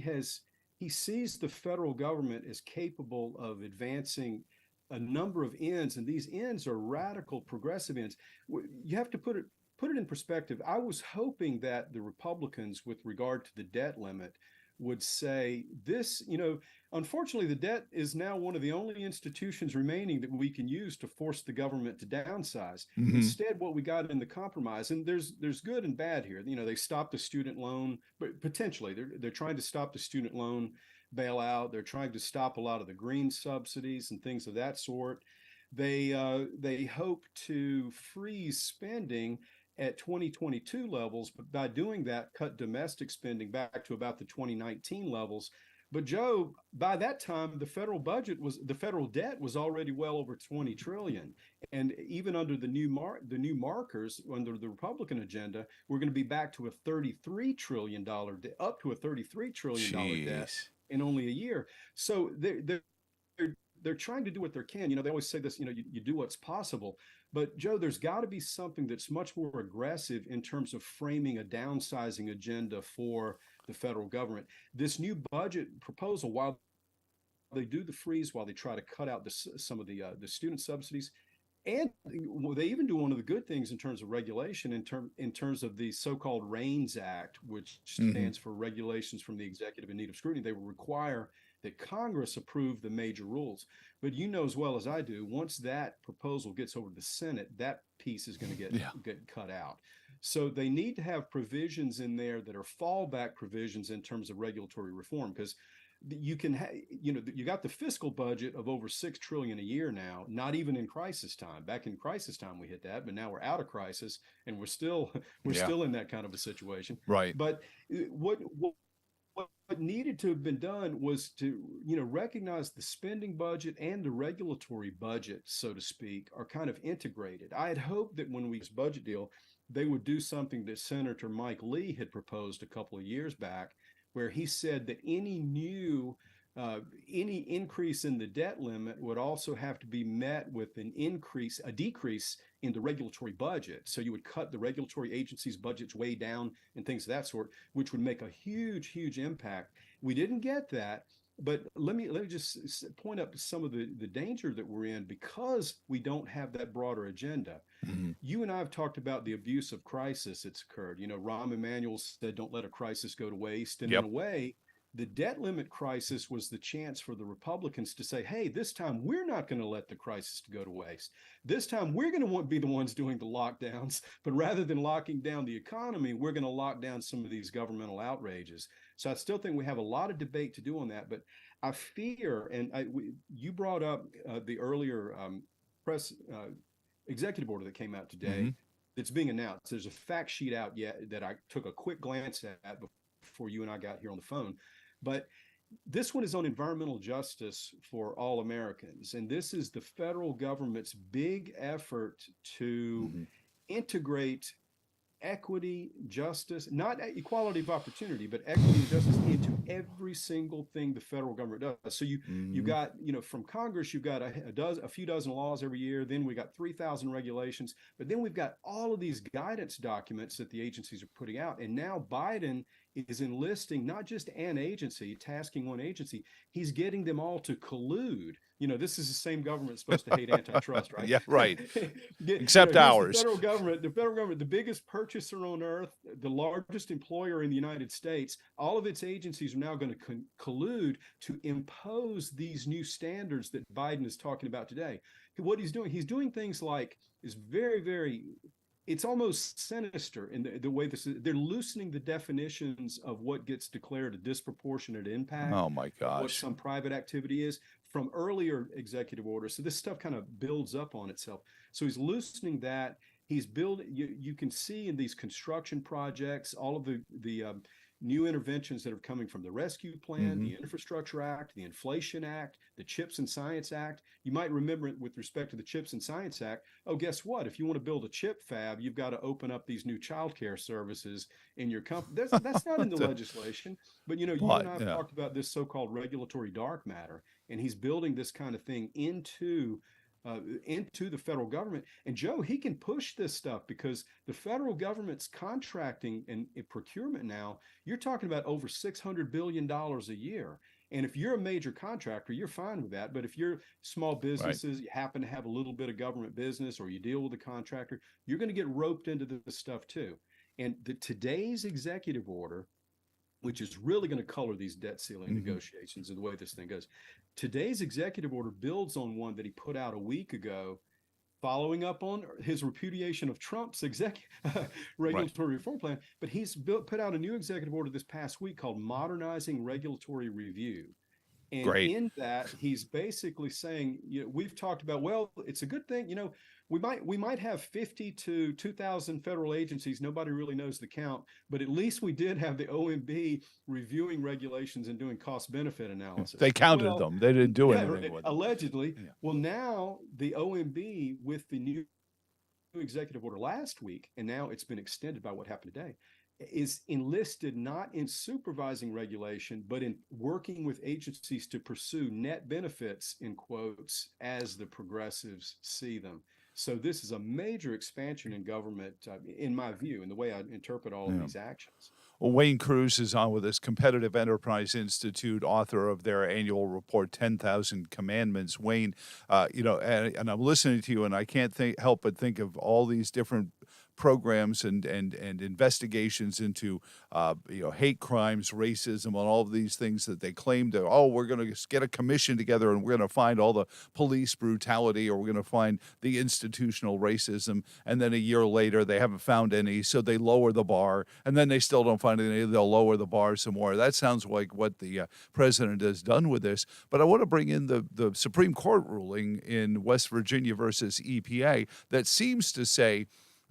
[SPEAKER 3] sees the federal government as capable of advancing a number of ends, and these ends are radical progressive ends. You have to put it in perspective. I was hoping that the Republicans, with regard to the debt limit, would say this, unfortunately, the debt is now one of the only institutions remaining that we can use to force the government to downsize. Instead, what we got in the compromise, and there's good and bad here. They stopped the student loan, but potentially they're trying to stop the student loan bailout. They're trying to stop a lot of the green subsidies and things of that sort. They hope to freeze spending at 2022 levels, but by doing that, cut domestic spending back to about the 2019 levels. But Joe, by that time, the federal debt was already well over 20 trillion, and even under the new markers under the Republican agenda, we're going to be back to a $33 trillion up to a $33 trillion debt in only a year. So they're trying to do what they can. They always say this, you do what's possible. But Joe, there's got to be something that's much more aggressive in terms of framing a downsizing agenda for the federal government. This new budget proposal, while they do the freeze, while they try to cut out some of the student subsidies, and they even do one of the good things in terms of regulation, in terms of the so-called REINS Act, which stands for Regulations from the Executive in Need of Scrutiny. They will require that Congress approve the major rules. But you know as well as I do, once that proposal gets over to the Senate, that piece is going to get cut out. So they need to have provisions in there that are fallback provisions in terms of regulatory reform, because you can you got the fiscal budget of over $6 trillion a year now, not even in crisis time. Back in crisis time we hit that, but now we're out of crisis and we're still in that kind of a situation.
[SPEAKER 1] Right.
[SPEAKER 3] But what needed to have been done was to recognize the spending budget and the regulatory budget, so to speak, are kind of integrated. I had hoped that when we this budget deal, they would do something that Senator Mike Lee had proposed a couple of years back, where he said that any new any increase in the debt limit would also have to be met with a decrease in the regulatory budget. So you would cut the regulatory agencies' budgets way down and things of that sort, which would make a huge, huge impact. We didn't get that. But let me just point up some of the danger that we're in because we don't have that broader agenda.
[SPEAKER 1] Mm-hmm.
[SPEAKER 3] You and I have talked about the abuse of crisis that's occurred. Rahm Emanuel said, "Don't let a crisis go to waste." And
[SPEAKER 1] Yep.
[SPEAKER 3] in a way, the debt limit crisis was the chance for the Republicans to say, "Hey, this time we're not going to let the crisis go to waste. This time we're going to be the ones doing the lockdowns, but rather than locking down the economy, we're going to lock down some of these governmental outrages." So I still think we have a lot of debate to do on that. But I fear, and you brought up the earlier press executive order that came out today. That's being announced. There's a fact sheet out yet that I took a quick glance at before you and I got here on the phone. But this one is on environmental justice for all Americans. And this is the federal government's big effort to integrate equity, justice, not equality of opportunity, but equity and justice into every single thing the federal government does. So you got, from Congress, you've got a few dozen laws every year. Then we got 3,000 regulations, but then we've got all of these guidance documents that the agencies are putting out. And now Biden is enlisting not just an agency, tasking one agency, he's getting them all to collude. This is the same government supposed to hate antitrust, right?
[SPEAKER 1] Yeah, right. Except ours.
[SPEAKER 3] The federal government, the biggest purchaser on earth, the largest employer in the United States, all of its agencies are now going to collude to impose these new standards that Biden is talking about today. What he's doing things like is very, very, it's almost sinister in the way they're loosening the definitions of what gets declared a disproportionate impact.
[SPEAKER 1] Oh my gosh.
[SPEAKER 3] What some private activity is from earlier executive orders. So this stuff kind of builds up on itself. So he's loosening that. He's building, you can see in these construction projects, all of the new interventions that are coming from the Rescue Plan, the Infrastructure Act, the Inflation Act, the CHIPS and Science Act. You might remember with respect to the CHIPS and Science Act, guess what? If you want to build a chip fab, you've got to open up these new childcare services in your company. That's not in the legislation, but you and I have talked about this so-called regulatory dark matter, and he's building this kind of thing into the federal government. And Joe, he can push this stuff because the federal government's contracting and procurement now, you're talking about over $600 billion a year. And if you're a major contractor, you're fine with that. But if you're small businesses, you happen to have a little bit of government business or you deal with a contractor, you're going to get roped into this stuff too. And today's executive order, which is really going to color these debt ceiling negotiations and the way this thing goes. Today's executive order builds on one that he put out a week ago, following up on his repudiation of Trump's regulatory reform plan. But he's put out a new executive order this past week called Modernizing Regulatory Review. And in that, he's basically saying, we've talked about, well, it's a good thing, we might have 50 to 2,000 federal agencies. Nobody really knows the count, but at least we did have the OMB reviewing regulations and doing cost benefit analysis.
[SPEAKER 1] They counted them. They didn't do anything with them.
[SPEAKER 3] Allegedly. Yeah. Well, now the OMB with the new executive order last week, and now it's been extended by what happened today, is enlisted not in supervising regulation, but in working with agencies to pursue net benefits, in quotes, as the progressives see them. So this is a major expansion in government, in my view, in the way I interpret all of these actions.
[SPEAKER 1] Well, Wayne Cruz is on with us, Competitive Enterprise Institute, author of their annual report, 10,000 Commandments. Wayne, and I'm listening to you, and I can't help but think of all these different programs and investigations into hate crimes, racism, and all of these things that they claim to, we're going to get a commission together and we're going to find all the police brutality, or we're going to find the institutional racism, and then a year later they haven't found any, so they lower the bar, and then they still don't find any, they'll lower the bar some more. That sounds like what the president has done with this. But I want to bring in the Supreme Court ruling in West Virginia versus EPA that seems to say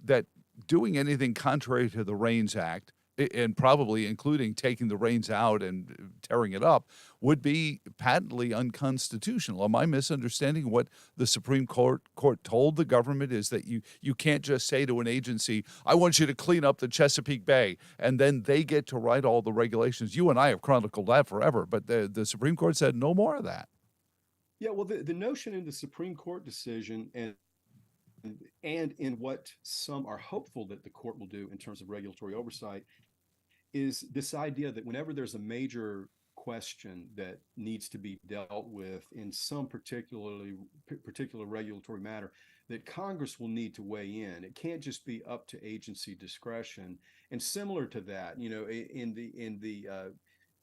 [SPEAKER 1] that doing anything contrary to the REINS Act and probably including taking the reins out and tearing it up, would be patently unconstitutional. Am I misunderstanding what the Supreme Court told the government is that you can't just say to an agency, I want you to clean up the Chesapeake Bay, and then they get to write all the regulations. You and I have chronicled that forever, but the Supreme Court said no more of that.
[SPEAKER 3] Yeah, well, the notion in the Supreme Court decision and in what some are hopeful that the court will do in terms of regulatory oversight is this idea that whenever there's a major question that needs to be dealt with in some particular regulatory matter, that Congress will need to weigh in. It can't just be up to agency discretion. And similar to that, in the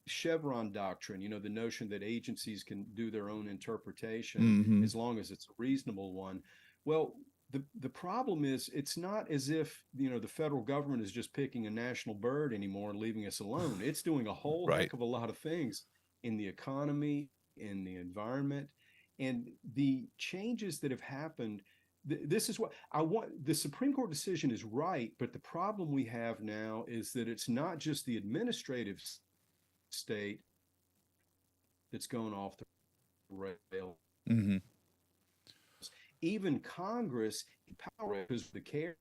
[SPEAKER 3] Chevron doctrine, the notion that agencies can do their own interpretation as long as it's a reasonable one. Well, the problem is it's not as if the federal government is just picking a national bird anymore and leaving us alone. It's doing a whole heck of a lot of things in the economy, in the environment, and the changes that have happened. This is what I want. The Supreme Court decision is right, but the problem we have now is that it's not just the administrative state that's going off the rail. Even Congress empowers the care.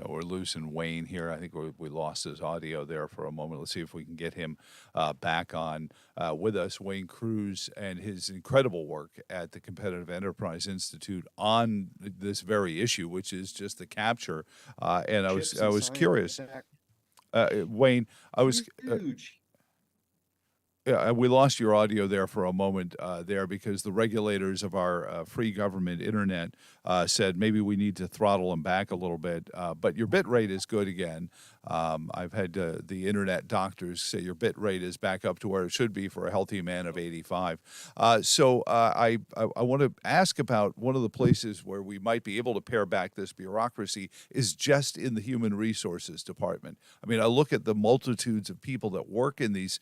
[SPEAKER 1] Oh, we're losing Wayne here. I think we lost his audio there for a moment. Let's see if we can get him back on with us. Wayne Cruz and his incredible work at the Competitive Enterprise Institute on this very issue, which is just the capture. And I was curious, Wayne. I was
[SPEAKER 3] huge.
[SPEAKER 1] We lost your audio there for a moment there because the regulators of our free government internet said maybe we need to throttle them back a little bit. But your bit rate is good again. I've had the internet doctors say your bit rate is back up to where it should be for a healthy man of 85. So I want to ask about one of the places where we might be able to pare back this bureaucracy is just in the Human Resources Department. I mean, I look at the multitudes of people that work in these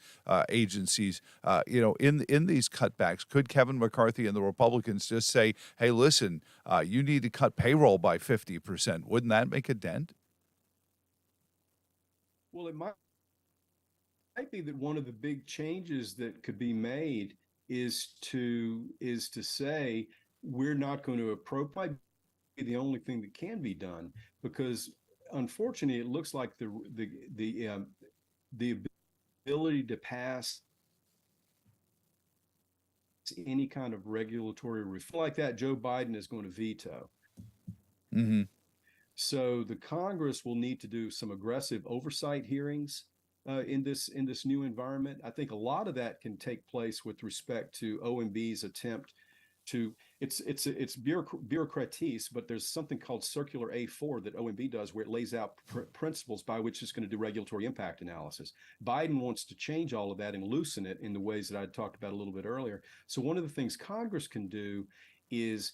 [SPEAKER 1] agencies. In these cutbacks, could Kevin McCarthy and the Republicans just say, hey, listen, you need to cut payroll by 50%? Wouldn't that make a dent?
[SPEAKER 3] Well, it might be that one of the big changes that could be made is to say we're not going to appropriate the only thing that can be done, because unfortunately it looks like the ability to pass any kind of regulatory reform like that, Joe Biden is going to veto. So the Congress will need to do some aggressive oversight hearings in this new environment. I think a lot of that can take place with respect to OMB's attempt to it's bureaucratese, but there's something called Circular A4 that OMB does where it lays out principles by which it's going to do regulatory impact analysis. Biden wants to change all of that and loosen it in the ways that I talked about a little bit earlier. So one of the things Congress can do is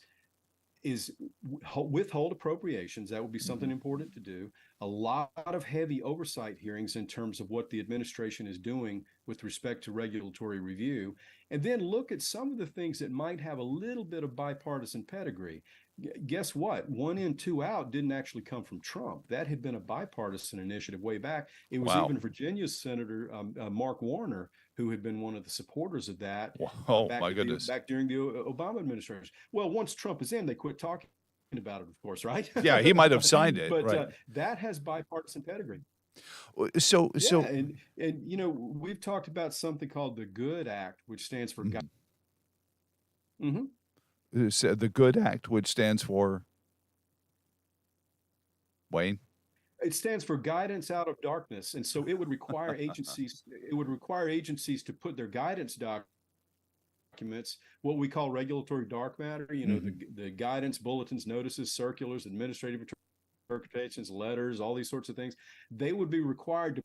[SPEAKER 3] withhold appropriations. That would be something important to do. A lot of heavy oversight hearings in terms of what the administration is doing with respect to regulatory review, and then look at some of the things that might have a little bit of bipartisan pedigree. Guess what? 1 in, 2 out didn't actually come from Trump. That had been a bipartisan initiative way back. It was even Virginia's Senator Mark Warner who had been one of the supporters of that. Back during the Obama administration. Well, once Trump is in, they quit talking about it, of course, right?
[SPEAKER 1] Yeah, he might have signed it,
[SPEAKER 3] but
[SPEAKER 1] right.
[SPEAKER 3] That has bipartisan pedigree.
[SPEAKER 1] So
[SPEAKER 3] and we've talked about something called the GOOD Act, which stands for
[SPEAKER 1] the GOOD Act, which stands for Wayne.
[SPEAKER 3] It stands for Guidance Out of Darkness, and so it would require agencies. It would require agencies to put their guidance documents, what we call regulatory dark matter. The guidance, bulletins, notices, circulars, administrative interpretations, letters, all these sorts of things. They would be required to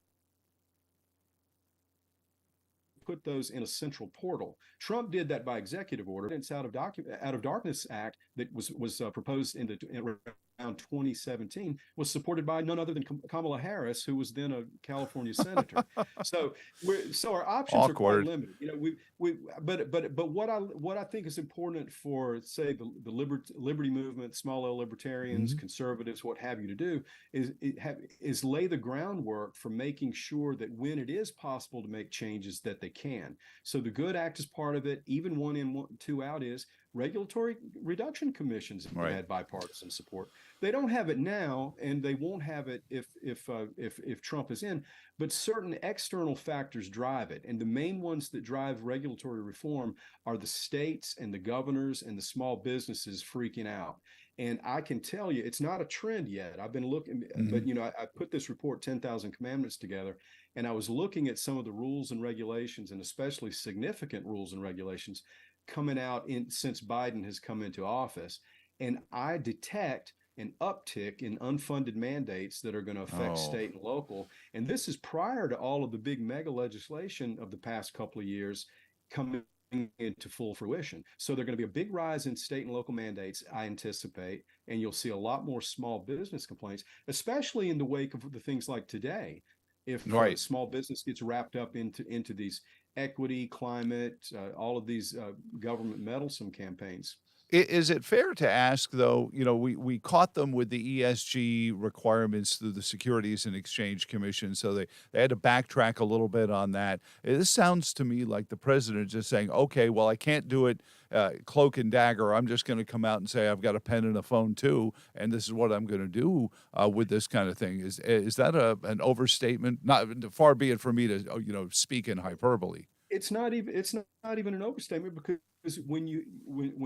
[SPEAKER 3] put those in a central portal. Trump did that by executive order. It's Out of Darkness Act that was proposed in 2017 was supported by none other than Kamala Harris, who was then a California senator. So our options are quite
[SPEAKER 1] Awkward.
[SPEAKER 3] limited. You know, but what I think is important for, say, the liberty movement, small L libertarians, conservatives, what have you, to do is lay the groundwork for making sure that when it is possible to make changes, that they can. So the GOOD Act is part of it. Even one in, two out is regulatory reduction commissions have
[SPEAKER 1] Right.
[SPEAKER 3] had bipartisan support. They don't have it now, and they won't have it if Trump is in. But certain external factors drive it, and the main ones that drive regulatory reform are the states and the governors and the small businesses freaking out. And I can tell you, it's not a trend yet. I've been looking, but you know, I put this report, 10,000 Commandments, together, and I was looking at some of the rules and regulations, and especially significant rules and regulations coming out since Biden has come into office. And I detect an uptick in unfunded mandates that are going to affect state and local. And this is prior to all of the big mega legislation of the past couple of years coming into full fruition. So there's going to be a big rise in state and local mandates, I anticipate, and you'll see a lot more small business complaints, especially in the wake of the things like today. If small business gets wrapped up into these equity, climate, all of these government meddlesome campaigns.
[SPEAKER 1] Is it fair to ask, though, you know, we caught them with the ESG requirements through the Securities and Exchange Commission, so they had to backtrack a little bit on that. This sounds to me like the president just saying, okay, well, I can't do it cloak and dagger. I'm just going to come out and say I've got a pen and a phone too, and this is what I'm going to do with this kind of thing. Is that an overstatement? Not far be it for me to speak in hyperbole.
[SPEAKER 3] It's not even an overstatement, because when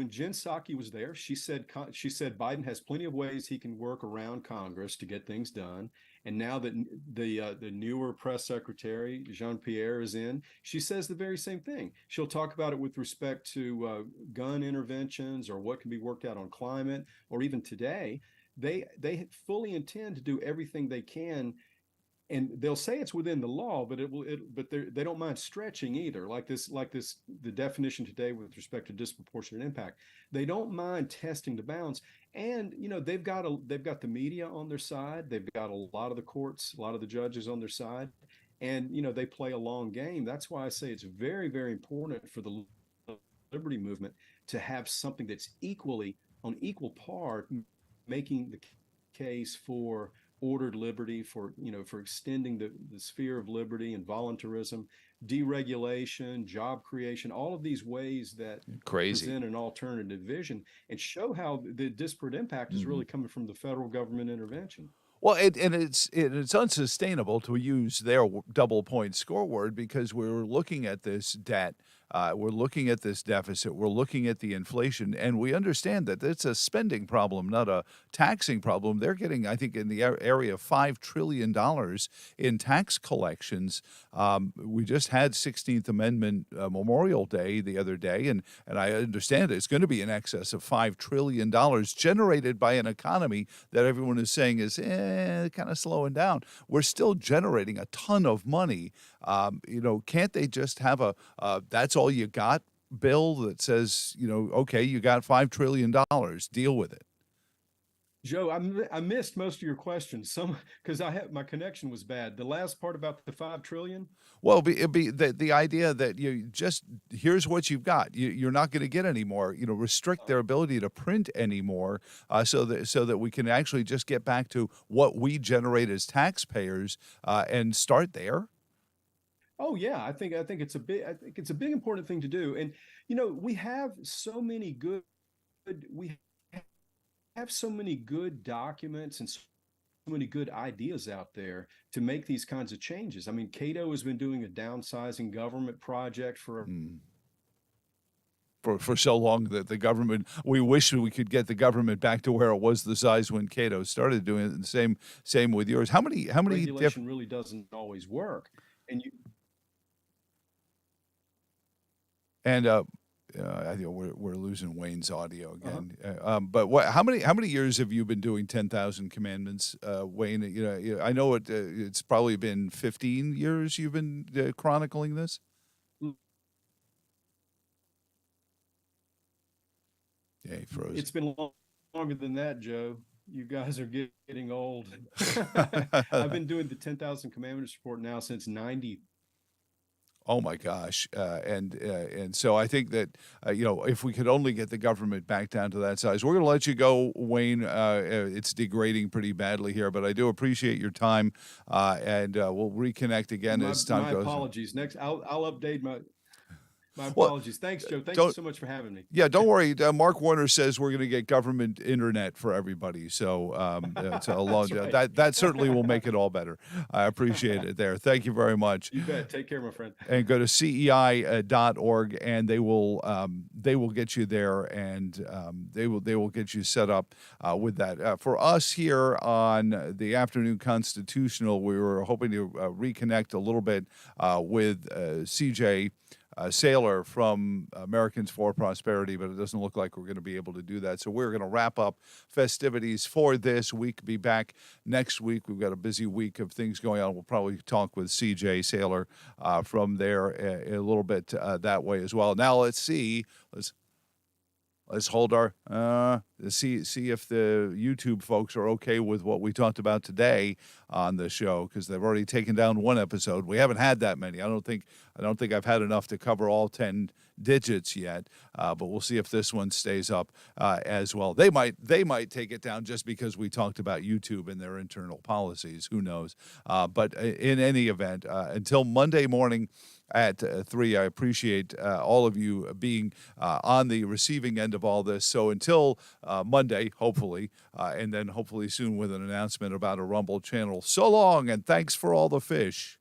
[SPEAKER 3] Jen Psaki was there, she said Biden has plenty of ways he can work around Congress to get things done. And now that the newer press secretary Jean-Pierre is in, she says the very same thing. She'll talk about it with respect to gun interventions, or what can be worked out on climate, or even today. They fully intend to do everything they can. And they'll say it's within the law, but they don't mind stretching either. Like the definition today with respect to disproportionate impact, they don't mind testing the bounds. And you know, they've got the media on their side. They've got a lot of the courts, a lot of the judges on their side, and you know, they play a long game. That's why I say it's very, very important for the liberty movement to have something that's on equal par, making the case for ordered liberty, for extending the sphere of liberty and voluntarism, deregulation, job creation, all of these ways that present an alternative vision and show how the disparate impact is really coming from the federal government intervention.
[SPEAKER 1] Well, it's unsustainable, to use their double point scoreboard, because we're looking at this debt, we're looking at this deficit, we're looking at the inflation, and we understand that it's a spending problem, not a taxing problem. They're getting, I think, in the area of $5 trillion in tax collections. We just had 16th Amendment Memorial Day the other day, and I understand it's going to be in excess of $5 trillion generated by an economy that everyone is saying is kind of slowing down. We're still generating a ton of money. Can't they just have that's all you got bill that says, okay, you got $5 trillion, deal with it?
[SPEAKER 3] Joe, I missed most of your questions, because my connection was bad. The last part about the $5 trillion.
[SPEAKER 1] Well, it'd be the idea that here's what you've got. You're not going to get any more. Restrict their ability to print anymore, so that we can actually just get back to what we generate as taxpayers and start there.
[SPEAKER 3] Oh yeah, I think it's a big important thing to do. And we have so many good documents and so many good ideas out there to make these kinds of changes. I mean, Cato has been doing a downsizing government project for
[SPEAKER 1] so long that the government, we wish we could get the government back to where it was the size when Cato started doing it. And same with yours. How many
[SPEAKER 3] regulation really doesn't always work.
[SPEAKER 1] I think we're losing Wayne's audio again. But how many years have you been doing 10,000 Commandments, Wayne? I know it's probably been 15 years you've been chronicling this. Yeah, he froze.
[SPEAKER 3] It's been longer than that, Joe. You guys are getting old. I've been doing the 10,000 Commandments report now since 90.
[SPEAKER 1] Oh my gosh, and so I think that if we could only get the government back down to that size. We're going to let you go, Wayne. It's degrading pretty badly here, but I do appreciate your time, and we'll reconnect again as time
[SPEAKER 3] My
[SPEAKER 1] goes.
[SPEAKER 3] apologies. Next, I'll update my
[SPEAKER 1] Well,
[SPEAKER 3] apologies. Thanks, Joe. Thank you so much for having me.
[SPEAKER 1] Yeah, don't worry. Mark Warner says we're going to get government internet for everybody. So it's a long,
[SPEAKER 3] That's right.
[SPEAKER 1] that certainly will make it all better. I appreciate it there. Thank you very much.
[SPEAKER 3] You bet. Take care, my friend.
[SPEAKER 1] And go to cei.org, and they will get you there, and they will get you set up with that. For us here on the Afternoon Constitutional, we were hoping to reconnect a little bit with CJ Sailor from Americans for Prosperity, but it doesn't look like we're going to be able to do that. So we're going to wrap up festivities for this week. Be back next week. We've got a busy week of things going on. We'll probably talk with CJ Sailor from there a little bit that way as well. Now let's see. Let's hold our see if the YouTube folks are okay with what we talked about today on the show, because they've already taken down one episode. We haven't had that many. I don't think I've had enough to cover all 10 digits yet. But we'll see if this one stays up as well. They might take it down just because we talked about YouTube and their internal policies. Who knows? But in any event, until Monday morning at 3. I appreciate all of you being on the receiving end of all this. So until Monday, hopefully, and then hopefully soon with an announcement about a Rumble channel. So long, and thanks for all the fish.